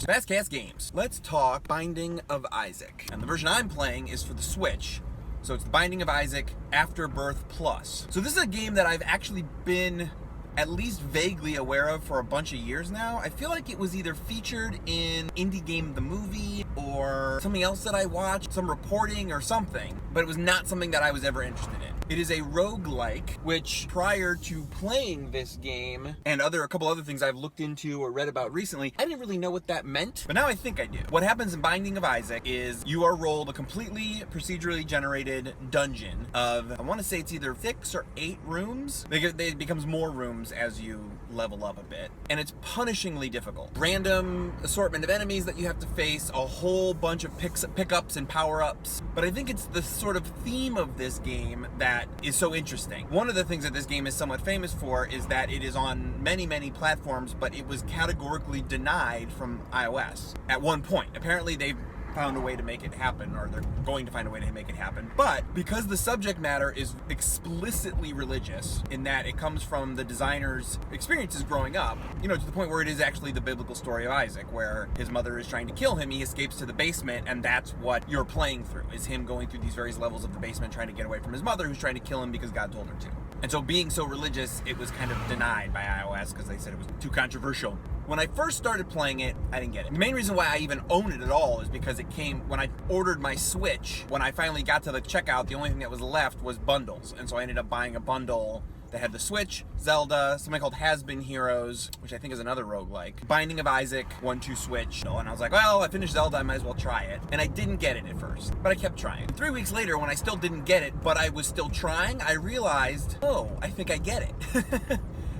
FastCast games. Let's talk Binding of Isaac. And the version I'm playing is for the Switch. So it's the Binding of Isaac Afterbirth Plus. So this is a game that I've actually been at least vaguely aware of for a bunch of years now. I feel like it was either featured in Indie Game the Movie or something else that I watched, some reporting or something, but it was not something that I was ever interested in. It is a roguelike, which prior to playing this game and a couple other things I've looked into or read about recently, I didn't really know what that meant, but now I think I do. What happens in Binding of Isaac is you are rolled a completely procedurally generated dungeon of, I want to say it's either 6 or 8 rooms. It becomes more rooms as you level up a bit, and it's punishingly difficult. Random assortment of enemies that you have to face, a whole bunch of pickups and power-ups, but I think it's the sort of theme of this game that is so interesting. One of the things that this game is somewhat famous for is that it is on many, many platforms, but it was categorically denied from iOS at one point. Apparently they've found a way to make it happen, or they're going to find a way to make it happen. But because the subject matter is explicitly religious, in that it comes from the designer's experiences growing up, to the point where it is actually the biblical story of Isaac, where his mother is trying to kill him, he escapes to the basement, and that's what you're playing through, is him going through these various levels of the basement trying to get away from his mother, who's trying to kill him because God told her to. And so being so religious, it was kind of denied by iOS because they said it was too controversial. When I first started playing it, I didn't get it. The main reason why I even own it at all is because it came, when I ordered my Switch, when I finally got to the checkout, the only thing that was left was bundles. And so I ended up buying a bundle that had the Switch, Zelda, something called Has Been Heroes, which I think is another roguelike, Binding of Isaac, 1-2 Switch. And I was like, well, I finished Zelda, I might as well try it. And I didn't get it at first, but I kept trying. 3 weeks later, when I still didn't get it, but I was still trying, I realized, oh, I think I get it.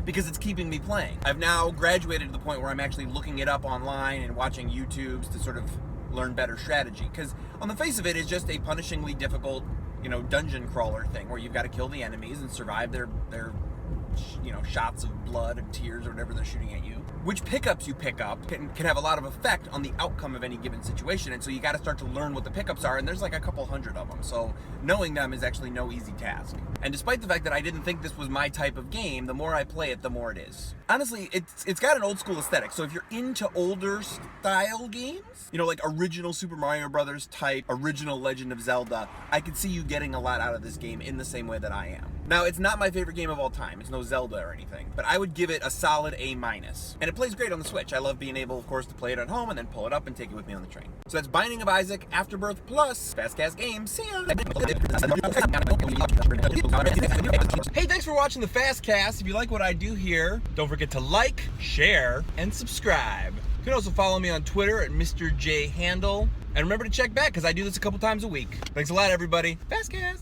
Because it's keeping me playing. I've now graduated to the point where I'm actually looking it up online and watching YouTubes to sort of learn better strategy. Because on the face of it, it's just a punishingly difficult, dungeon crawler thing where you've got to kill the enemies and survive their shots of blood and tears or whatever they're shooting at you. Which pickups you pick up can have a lot of effect on the outcome of any given situation, and so you got to start to learn what the pickups are, and there's like a couple hundred of them, so knowing them is actually no easy task. And despite the fact that I didn't think this was my type of game, the more I play it, the more it is. Honestly, it's got an old school aesthetic, so if you're into older style games, like original Super Mario Brothers type, original Legend of Zelda, I could see you getting a lot out of this game in the same way that I am. Now, it's not my favorite game of all time. It's no Zelda or anything, but I would give it a solid A-. And it plays great on the Switch. I love being able, of course, to play it at home and then pull it up and take it with me on the train. So that's Binding of Isaac, Afterbirth Plus, FastCast Games. See ya! Hey, thanks for watching the FastCast. If you like what I do here, don't forget to like, share, and subscribe. You can also follow me on Twitter at Mr. J Handle. And remember to check back, because I do this a couple times a week. Thanks a lot, everybody. FastCast!